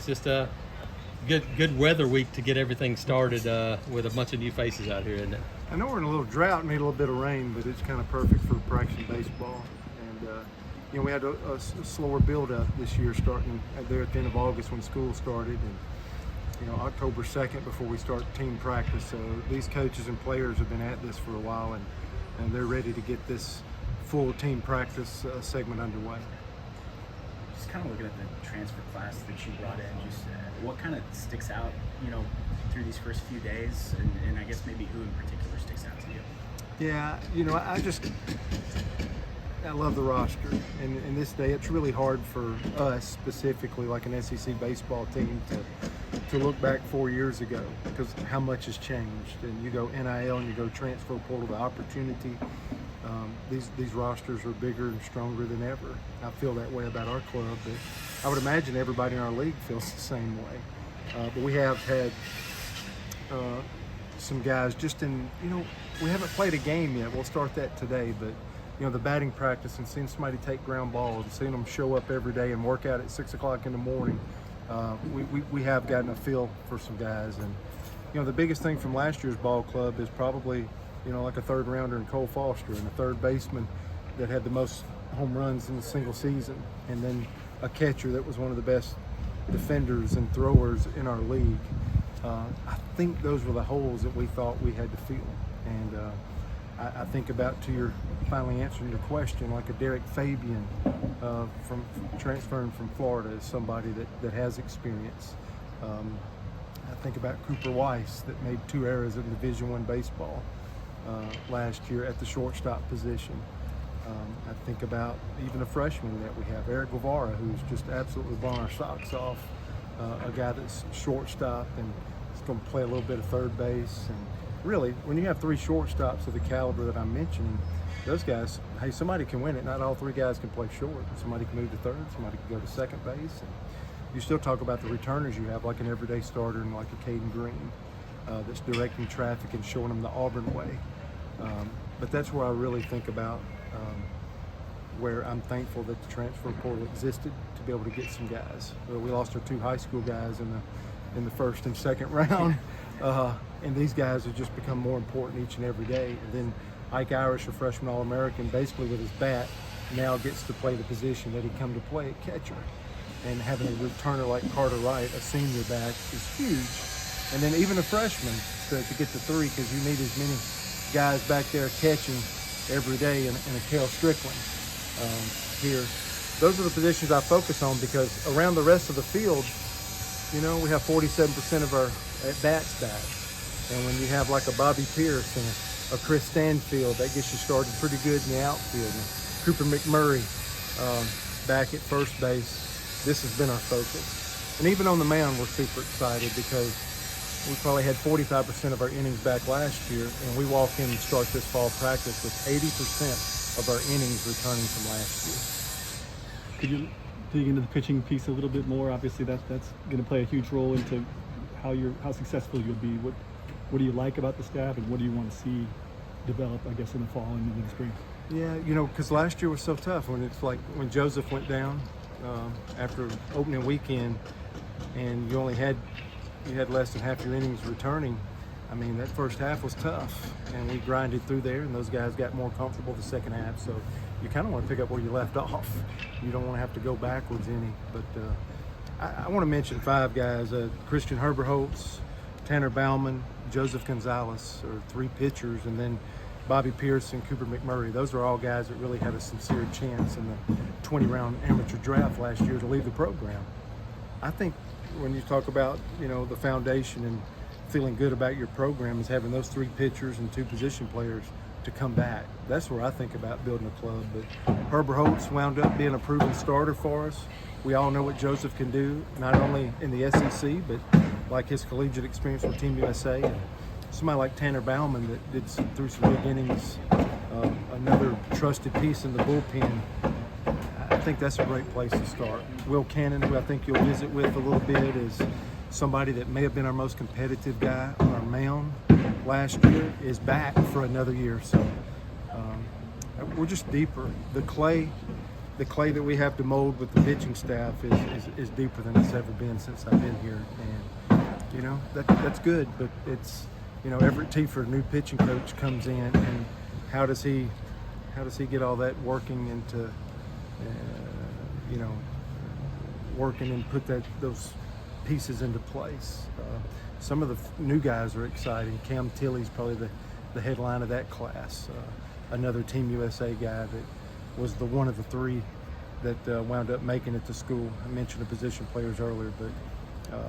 It's just a good weather week to get everything started with a bunch of new faces out here, isn't it? I know we're in a little drought, need a little bit of rain, but it's kind of perfect for practicing baseball. And we had a slower build-up this year, starting there at the end of August when school started, and October 2nd before we start team practice. So these coaches and players have been at this for a while, and they're ready to get this full team practice segment underway. Just kind of looking at the transfer class that you brought in, just what kind of sticks out, through these first few days, and I guess maybe who in particular sticks out to you? Yeah, I love the roster, and in this day it's really hard for us specifically, like an SEC baseball team, to look back 4 years ago, because how much has changed. And you go NIL and you go transfer portal, the opportunity. These rosters are bigger and stronger than ever. I feel that way about our club, but I would imagine everybody in our league feels the same way. But we have had some guys just we haven't played a game yet. We'll start that today, but the batting practice and seeing somebody take ground balls and seeing them show up every day and work out at 6 o'clock in the morning, we have gotten a feel for some guys. And the biggest thing from last year's ball club is probably like a third rounder in Cole Foster, and a third baseman that had the most home runs in a single season, and then a catcher that was one of the best defenders and throwers in our league. I think those were the holes that we thought we had to fill. And I think about, to your finally answering your question, like a Derek Fabian from transferring from Florida is somebody that has experience. I think about Cooper Weiss that made 2 errors in Division I baseball last year at the shortstop position. I think about even a freshman that we have, Eric Guevara, who's just absolutely blowing our socks off. A guy that's shortstop and is going to play a little bit of third base. And really, when you have 3 shortstops of the caliber that I'm mentioning, those guys, hey, somebody can win it. Not all 3 guys can play short. Somebody can move to third, somebody can go to second base. And you still talk about the returners you have, like an everyday starter and like a Caden Green that's directing traffic and showing them the Auburn way. But that's where I really think about where I'm thankful that the transfer portal existed to be able to get some guys. We lost our 2 high school guys in the first and second round, and these guys have just become more important each and every day. And then Ike Irish, a freshman All-American, basically with his bat, now gets to play the position that he come to play at catcher. And having a returner like Carter Wright, a senior back, is huge. And then even a freshman to get to 3, because you need as many guys back there catching every day in a Cale Strickland here. Those are the positions I focus on, because around the rest of the field, we have 47% of our at-bats back. And when you have like a Bobby Pierce and a Chris Stanfield, that gets you started pretty good in the outfield. And Cooper McMurray back at first base, this has been our focus. And even on the mound, we're super excited, because we probably had 45% of our innings back last year, and we walk in and start this fall practice with 80% of our innings returning from last year. Could you dig into the pitching piece a little bit more? Obviously, that's going to play a huge role into how successful you'll be. What do you like about the staff, and what do you want to see develop, I guess, in the fall and in the spring? Yeah, because last year was so tough. When Joseph went down after opening weekend, and you had less than half your innings returning. I mean, that first half was tough, and we grinded through there, and those guys got more comfortable the second half. So you kind of want to pick up where you left off. You don't want to have to go backwards any. But I want to mention 5 guys: Christian Herberholtz, Tanner Bauman, Joseph Gonzalez, are 3 pitchers, and then Bobby Pierce and Cooper McMurray. Those are all guys that really had a sincere chance in the 20-round amateur draft last year to leave the program. I think when you talk about the foundation and feeling good about your program, is having those 3 pitchers and 2 position players to come back. That's where I think about building a club. But Herbert Holtz wound up being a proven starter for us. We all know what Joseph can do, not only in the SEC, but like his collegiate experience with Team USA. And somebody like Tanner Bauman that threw some big innings, another trusted piece in the bullpen. I think that's a great place to start. Will Cannon, who I think you'll visit with a little bit, is somebody that may have been our most competitive guy on our mound last year, is back for another year. So we're just deeper. The clay the clay that we have to mold with the pitching staff is deeper than it's ever been since I've been here, and you know that's good. But it's, you know, Everett Tiefer, new pitching coach, comes in, and how does he get all that working into you know, working and put those pieces into place. Some of the new guys are exciting. Cam Tilley's probably the headline of that class. Another Team USA guy that was one of the three that wound up making it to school. I mentioned the position players earlier, but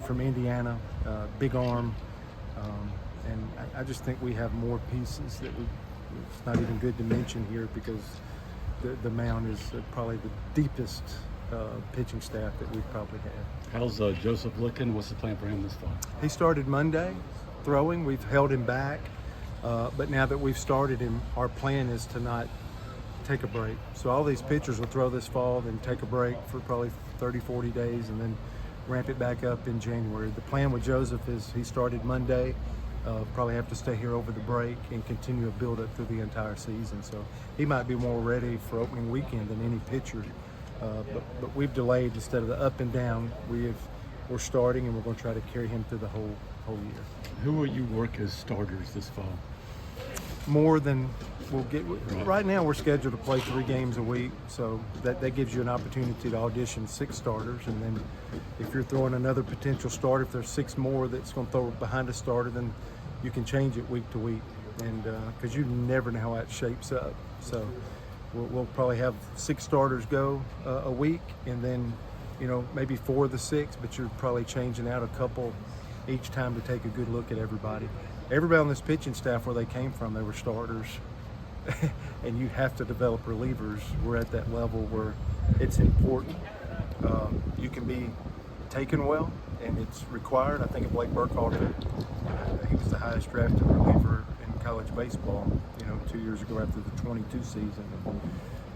from Indiana, big arm, and I just think we have more pieces that it's not even good to mention here, because the mound is probably the deepest pitching staff that we've probably had. How's Joseph looking? What's the plan for him this fall? He started Monday throwing. We've held him back, but now that we've started him, our plan is to not take a break. So all these pitchers will throw this fall, then take a break for probably 30, 40 days, and then ramp it back up in January. The plan with Joseph is he started Monday, probably have to stay here over the break and continue a build up through the entire season. So he might be more ready for opening weekend than any pitcher. But we've delayed, instead of the up and down, we're starting, and we're going to try to carry him through the whole year. Who will you work as starters this fall? More than we'll get. Right now we're scheduled to play 3 games a week, so that gives you an opportunity to audition 6 starters, and then if you're throwing another potential starter, if there's 6 more that's going to throw behind a starter, then you can change it week to week, and because you never know how it shapes up. So we'll probably have 6 starters go a week, and then, you know, maybe 4 of the 6, but you're probably changing out a couple each time to take a good look at everybody. Everybody on this pitching staff, where they came from, they were starters. And you have to develop relievers. We're at that level where it's important. You can be taken well, and it's required. I think of Blake Burkhalter. He was the highest drafted reliever in college baseball, you know, 2 years ago after the 22 season. And,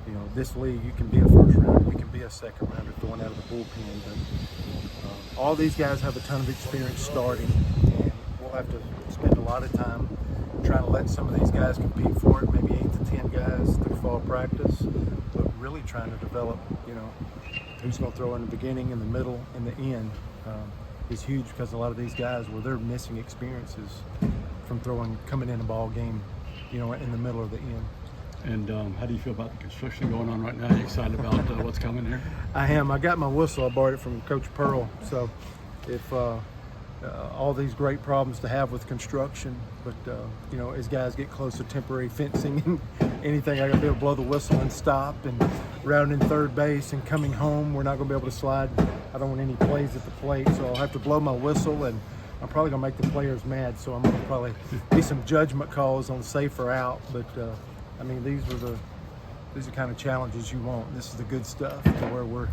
you know, this league, you can be a first rounder, you can be a second rounder throwing out of the bullpen. But all these guys have a ton of experience starting, and we'll have to spend a lot of time trying to let some of these guys compete for it, maybe 8 to 10 guys through fall practice, but really trying to develop, you know, who's going to throw in the beginning, in the middle, and the end is huge, because a lot of these guys, well, they're missing experiences from coming in a ball game, you know, in the middle or the end. And how do you feel about the construction going on right now? Are you excited about what's coming here? I am. I got my whistle. I borrowed it from Coach Pearl. So if all these great problems to have with construction, but you know, as guys get close to temporary fencing and anything, I got to be able to blow the whistle and stop, and rounding third base and coming home, we're not going to be able to slide. I don't want any plays at the plate, so I'll have to blow my whistle, and I'm probably going to make the players mad, so I'm going to probably be some judgment calls on safe or out. But I mean, these are the kind of challenges you want. This is the good stuff, to where we're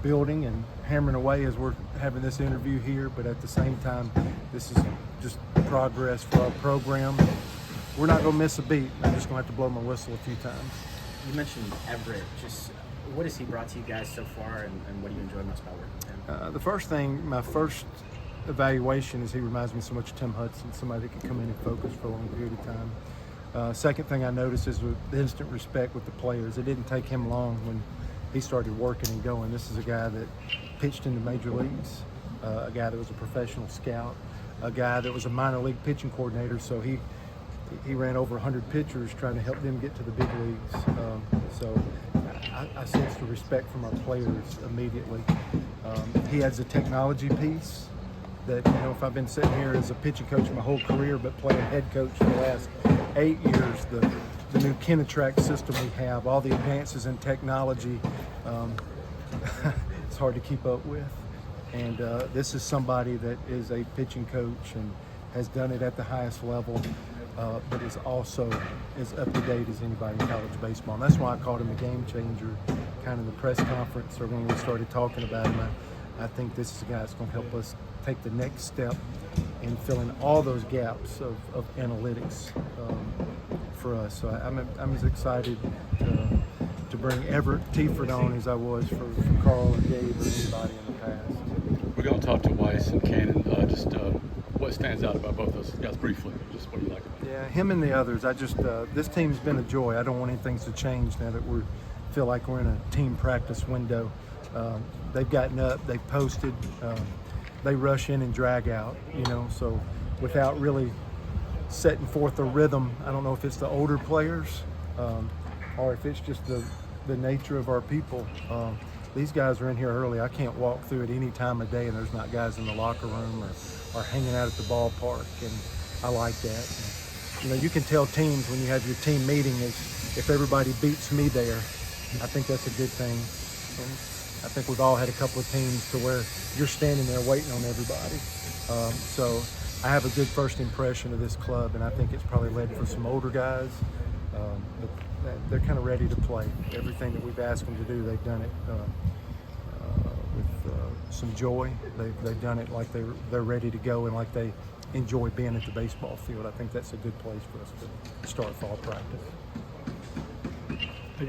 building and hammering away as we're having this interview here, but at the same time, this is just progress for our program. We're not going to miss a beat. I'm just going to have to blow my whistle a few times. You mentioned Everett. Just what has he brought to you guys so far, and what do you enjoy most about working with him? The first thing, my first evaluation, is he reminds me so much of Tim Hudson, somebody that can come in and focus for a long period of time. Second thing I noticed is with the instant respect with the players. It didn't take him long when he started working and going. This is a guy that pitched in the major leagues, a guy that was a professional scout, a guy that was a minor league pitching coordinator, so he ran over 100 pitchers trying to help them get to the big leagues. So I sensed the respect from our players immediately. He has a technology piece that, you know, if I've been sitting here as a pitching coach my whole career, but playing head coach for the last 8 years, the new Kinatrack system we have, all the advances in technology, it's hard to keep up with. And this is somebody that is a pitching coach and has done it at the highest level, but is also as up to date as anybody in college baseball. And that's why I called him a game changer, kind of the press conference or when we started talking about him. I think this is a guy that's going to help us take the next step in filling all those gaps of analytics for us. So I'm as excited to bring Everett Tiefer on as I was for Carl and Gabe or anybody in the past. We're going to talk to Weiss and Cannon. Just what stands out about both those guys briefly? Just what do you like about them? Yeah, him and the others. This team's been a joy. I don't want anything to change now that we're feel like we're in a team practice window. They've gotten up, they've posted, they rush in and drag out, so without really setting forth a rhythm. I don't know if it's the older players or if it's just the nature of our people. These guys are in here early. I can't walk through it any time of day and there's not guys in the locker room or hanging out at the ballpark, and I like that. And, you can tell teams when you have your team meeting is if everybody beats me there, I think that's a good thing. And I think we've all had a couple of teams to where you're standing there waiting on everybody. So I have a good first impression of this club, and I think it's probably led for some older guys. But they're kind of ready to play. Everything that we've asked them to do, they've done it with some joy. They've done it like they're ready to go and like they enjoy being at the baseball field. I think that's a good place for us to start fall practice.